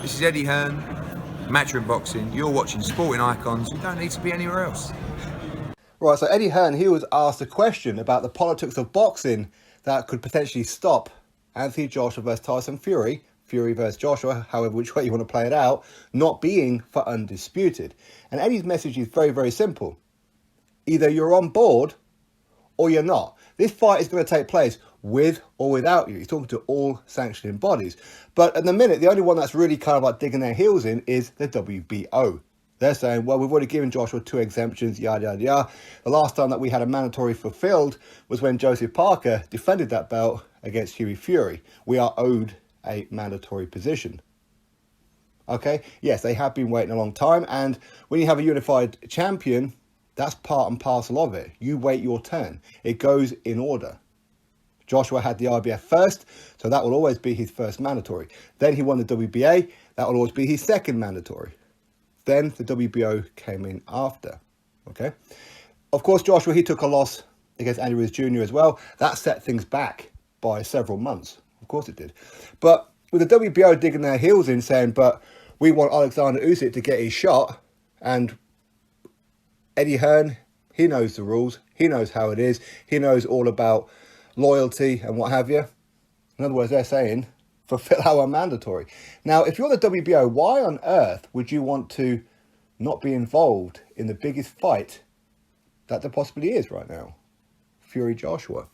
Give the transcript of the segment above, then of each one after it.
This is Eddie Hearn, Matchroom Boxing. You're watching Sporting Icons. You don't need to be anywhere else. Right, so Eddie Hearn, he was asked a question about the politics of boxing that could potentially stop Anthony Joshua versus Tyson Fury, Fury versus Joshua, however which way you want to play it out, not being for undisputed. And Eddie's message is very, very simple. Either you're on board or you're not. This fight is going to take place with or without you. He's talking to all sanctioning bodies. But at the minute, the only one that's really kind of like digging their heels in is the WBO. They're saying, well, we've already given Joshua 2 exemptions, yada, yada, yada. The last time that we had a mandatory fulfilled was when Joseph Parker defended that belt against Hughie Fury. We are owed a mandatory position. Okay, yes, they have been waiting a long time. And when you have a unified champion, that's part and parcel of it. You wait your turn. It goes in order. Joshua had the IBF first, so that will always be his first mandatory. Then he won the WBA. That will always be his second mandatory. Then the WBO came in after. Okay. Of course, Joshua, he took a loss against Andy Ruiz Jr. as well. That set things back by several months. Of course it did. But with the WBO digging their heels in, saying, but we want Alexander Usyk to get his shot, and Eddie Hearn, he knows the rules. He knows how it is. He knows all about loyalty and what have you. In other words, they're saying, fulfill our mandatory. Now, if you're the WBO, why on earth would you want to not be involved in the biggest fight that there possibly is right now? Fury Joshua.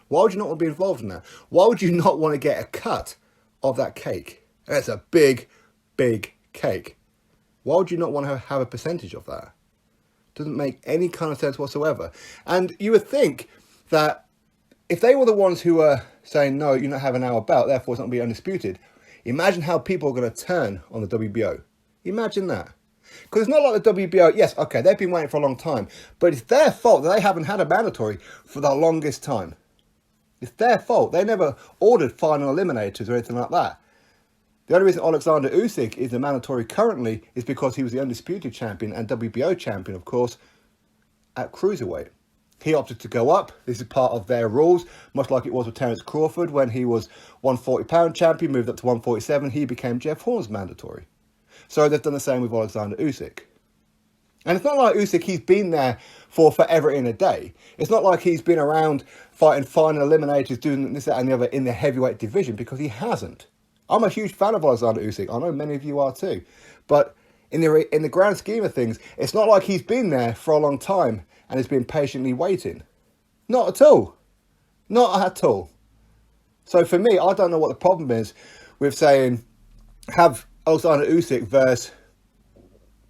Why would you not want to be involved in that? Why would you not want to get a cut of that cake? That's a big, big cake. Why would you not want to have a percentage of that? Doesn't make any kind of sense whatsoever. And you would think that if they were the ones who were saying, no, you're not having our belt, therefore it's not going to be undisputed, imagine how people are going to turn on the WBO. Imagine that. Because it's not like the WBO, yes, okay, they've been waiting for a long time, but it's their fault that they haven't had a mandatory for the longest time. It's their fault. They never ordered final eliminators or anything like that. The only reason Alexander Usyk is the mandatory currently is because he was the undisputed champion and WBO champion, of course, at cruiserweight. He opted to go up. This is part of their rules, much like it was with Terence Crawford when he was 140-pound champion, moved up to 147. He became Jeff Horn's mandatory. So they've done the same with Alexander Usyk. And it's not like Usyk, he's been there for forever in a day. It's not like he's been around fighting final eliminators, doing this, that, and the other in the heavyweight division, because he hasn't. I'm a huge fan of Alexander Usyk. I know many of you are too. But in the grand scheme of things, it's not like he's been there for a long time and has been patiently waiting. Not at all. Not at all. So for me, I don't know what the problem is with saying, have Alexander Usyk versus,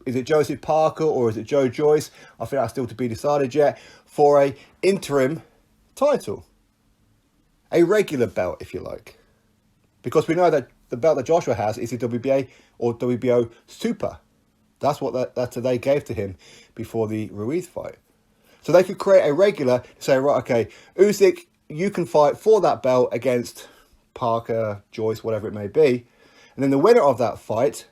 is it Joseph Parker or is it Joe Joyce? I think that's still to be decided yet, for a interim title. A regular belt, if you like. Because we know that the belt that Joshua has is the WBA or WBO Super. That's what that they gave to him before the Ruiz fight. So they could create a regular, say, right, okay, Usyk, you can fight for that belt against Parker, Joyce, whatever it may be. And then the winner of that fight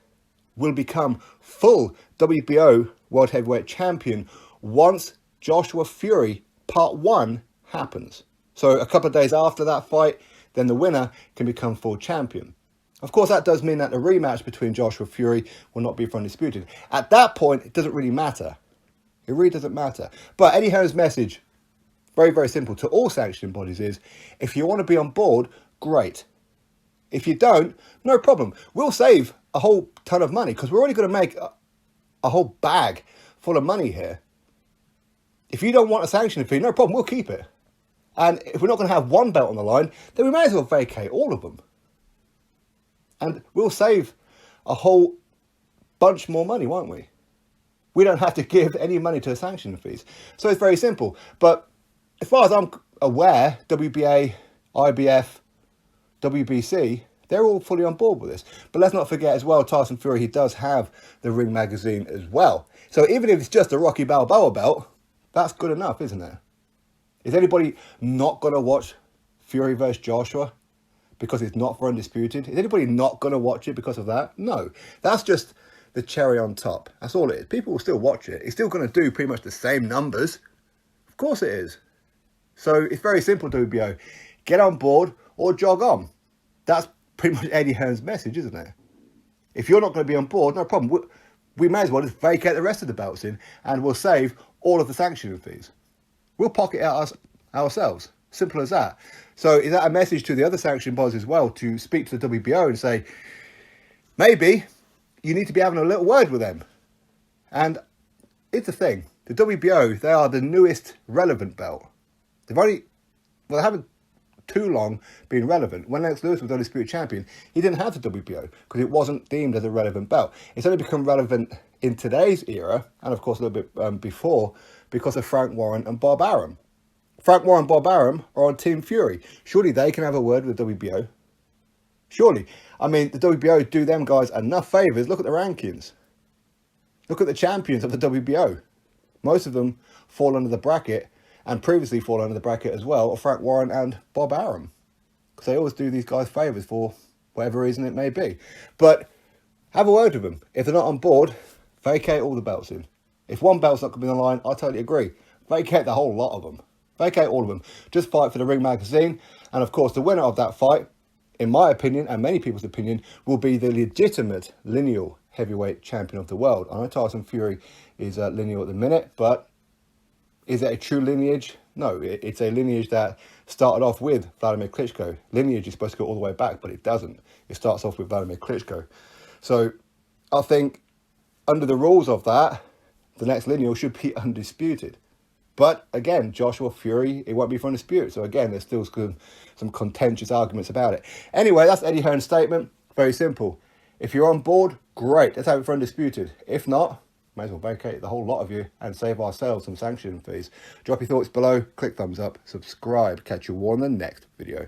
will become full WBO World Heavyweight Champion once Joshua Fury Part 1 happens. So a couple of days after that fight, then the winner can become full champion. Of course, that does mean that the rematch between Joshua Fury will not be for undisputed. At that point, it doesn't really matter. It really doesn't matter. But Eddie Hearn's message, very, very simple to all sanctioning bodies is, if you want to be on board, great. If you don't, no problem. We'll save a whole ton of money because we're already going to make a whole bag full of money here. If you don't want a sanction fee, no problem, we'll keep it. And if we're not going to have one belt on the line, then we may as well vacate all of them. And we'll save a whole bunch more money, won't we? We don't have to give any money to the sanction fees. So it's very simple. But as far as I'm aware, WBA, IBF, WBC, they're all fully on board with this. But let's not forget as well, Tyson Fury, he does have the Ring magazine as well. So even if it's just a Rocky Balboa belt, that's good enough, isn't it? Is anybody not going to watch Fury versus Joshua because it's not for undisputed? Is anybody not going to watch it because of that? No. That's just the cherry on top. That's all it is. People will still watch it. It's still going to do pretty much the same numbers. Of course it is. So it's very simple, WBO. Get on board or jog on. That's pretty much Eddie Hearn's message, isn't it? If you're not going to be on board, no problem. We may as well just vacate the rest of the belts in, and we'll save all of the sanctioning fees. We'll pocket out ourselves. Simple as that. So is that a message to the other sanctioning bodies as well, to speak to the WBO and say, maybe you need to be having a little word with them? And it's the thing. The WBO, they are the newest relevant belt. They haven't too long been relevant. When Lennox Lewis was Undisputed Champion, he didn't have the WBO because it wasn't deemed as a relevant belt. It's only become relevant in today's era, and of course a little bit before, because of Frank Warren and Bob Arum. Frank Warren and Bob Arum are on Team Fury. Surely they can have a word with the WBO. Surely. I mean, the WBO do them guys enough favours. Look at the rankings. Look at the champions of the WBO. Most of them fall under the bracket, and previously fall under the bracket as well, of Frank Warren and Bob Arum. Because they always do these guys favours for whatever reason it may be. But have a word with them. If they're not on board, vacate all the belts in. If one belt's not going to be on the line, I totally agree. Vacate the whole lot of them. Vacate all of them. Just fight for the Ring magazine. And of course, the winner of that fight, in my opinion, and many people's opinion, will be the legitimate lineal heavyweight champion of the world. I know Tyson Fury is lineal at the minute, but is it a true lineage? No, it's a lineage that started off with Vladimir Klitschko. Lineage is supposed to go all the way back, but it doesn't. It starts off with Vladimir Klitschko. So I think under the rules of that, the next lineal should be undisputed. But again, Joshua Fury, it won't be for undisputed. So again, there's still some contentious arguments about it. Anyway, that's Eddie Hearn's statement. Very simple. If you're on board, great. Let's have it for undisputed. If not, may as well vacate the whole lot of you and save ourselves some sanction fees. Drop your thoughts below, click thumbs up, subscribe. Catch you all in the next video.